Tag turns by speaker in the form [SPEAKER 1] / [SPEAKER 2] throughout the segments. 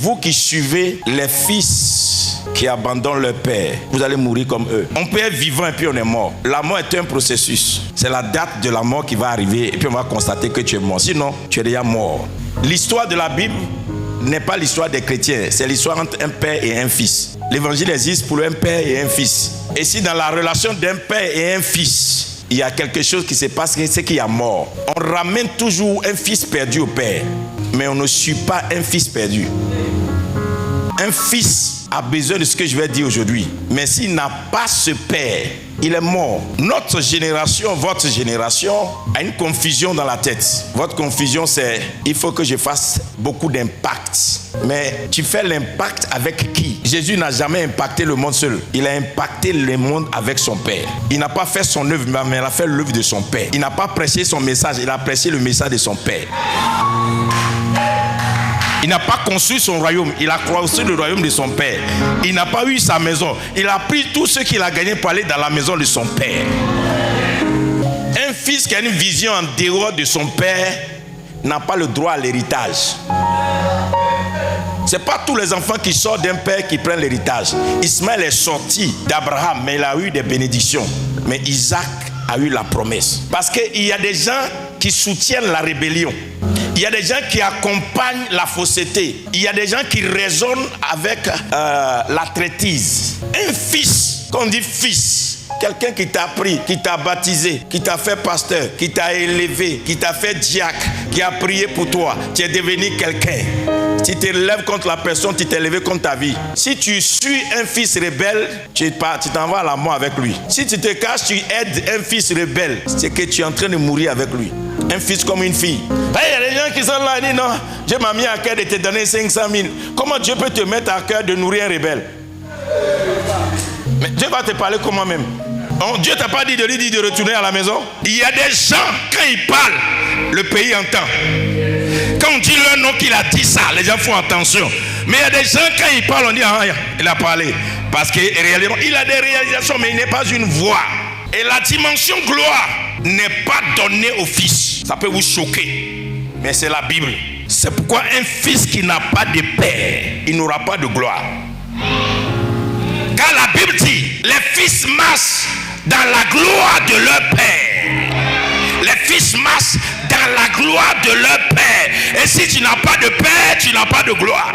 [SPEAKER 1] Vous qui suivez les fils qui abandonnent leur père, vous allez mourir comme eux. On peut être vivant et puis on est mort. La mort est un processus. C'est la date de la mort qui va arriver et puis on va constater que tu es mort. Sinon, tu es déjà mort. L'histoire de la Bible n'est pas l'histoire des chrétiens. C'est l'histoire entre un père et un fils. L'évangile existe pour un père et un fils. Et si dans la relation d'un père et un fils, il y a quelque chose qui se passe, c'est qu'il y a mort. On ramène toujours un fils perdu au père, mais on ne suit pas un fils perdu. Un fils a besoin de ce que je vais dire aujourd'hui. Mais s'il n'a pas ce père, il est mort. Notre génération, votre génération, a une confusion dans la tête. Votre confusion, c'est il faut que je fasse beaucoup d'impact. Mais tu fais l'impact avec qui? Jésus n'a jamais impacté le monde seul. Il a impacté le monde avec son Père. Il n'a pas fait son œuvre, mais il a fait l'œuvre de son Père. Il n'a pas prêché son message, il a prêché le message de son Père. Il n'a pas construit son royaume, il a construit le royaume de son père. Il n'a pas eu sa maison, il a pris tout ce qu'il a gagné pour aller dans la maison de son père. Un fils qui a une vision en dehors de son père n'a pas le droit à l'héritage. Ce n'est pas tous les enfants qui sortent d'un père qui prennent l'héritage. Ismaël est sorti d'Abraham, mais il a eu des bénédictions. Mais Isaac a eu la promesse. Parce qu'il y a des gens qui soutiennent la rébellion. Il y a des gens qui accompagnent la fausseté. Il y a des gens qui raisonnent avec la traîtrise. Un fils, quand on dit fils, quelqu'un qui t'a pris, qui t'a baptisé, qui t'a fait pasteur, qui t'a élevé, qui t'a fait diacre, qui a prié pour toi, tu es devenu quelqu'un. Si tu t'élèves contre la personne, tu t'es élevé contre ta vie. Si tu suis un fils rebelle, tu t'en vas à la mort avec lui. Si tu te caches, tu aides un fils rebelle, c'est que tu es en train de mourir avec lui. Un fils comme une fille. Il y a des gens qui sont là et disent non, Dieu m'a mis à cœur de te donner 500 000. Comment Dieu peut te mettre à cœur de nourrir un rebelle? Mais Dieu va te parler comment même? Dieu t'a pas dit de lui dire de retourner à la maison? Il y a des gens, quand ils parlent, le pays entend. Quand on dit leur nom qu'il a dit ça, les gens font attention. Mais il y a des gens, quand ils parlent, on dit ah, il a parlé. Parce qu'il a des réalisations, mais il n'est pas une voix. Et la dimension gloire n'est pas donnée au fils. Ça peut vous choquer, mais c'est la Bible. C'est pourquoi un fils qui n'a pas de père, il n'aura pas de gloire. Car la Bible dit, les fils marchent dans la gloire de leur père. Les fils marchent dans la gloire de leur père. Et si tu n'as pas de père, tu n'as pas de gloire.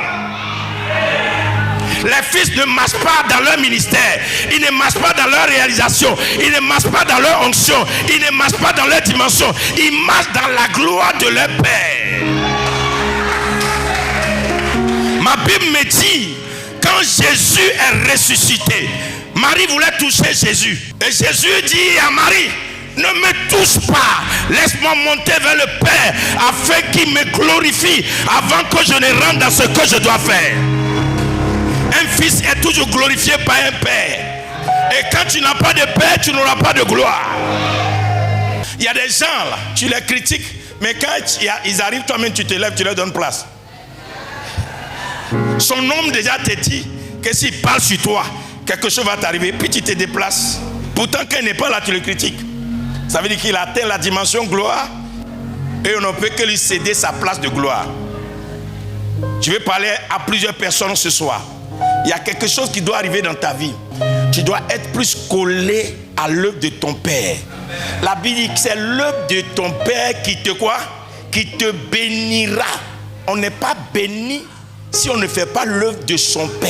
[SPEAKER 1] Les fils ne marchent pas dans leur ministère, ils ne marchent pas dans leur réalisation, ils ne marchent pas dans leur onction, ils ne marchent pas dans leur dimension, ils marchent dans la gloire de leur Père. Ma Bible me dit, quand Jésus est ressuscité, Marie voulait toucher Jésus. Et Jésus dit à Marie, ne me touche pas, laisse-moi monter vers le Père afin qu'il me glorifie avant que je ne rentre dans ce que je dois faire. Un fils est toujours glorifié par un père. Et quand tu n'as pas de père, tu n'auras pas de gloire. Il y a des gens là, tu les critiques, mais quand ils arrivent, toi-même tu te lèves, tu leur donnes place. Son homme déjà te dit que s'il parle sur toi, quelque chose va t'arriver, puis tu te déplaces. Pourtant, quand il n'est pas là, tu le critiques. Ça veut dire qu'il atteint la dimension gloire et on ne peut que lui céder sa place de gloire. Je vais parler à plusieurs personnes ce soir. Il y a quelque chose qui doit arriver dans ta vie. Tu dois être plus collé à l'œuvre de ton Père. La Bible dit que c'est l'œuvre de ton Père qui te quoi? Qui te bénira. On n'est pas béni si on ne fait pas l'œuvre de son Père.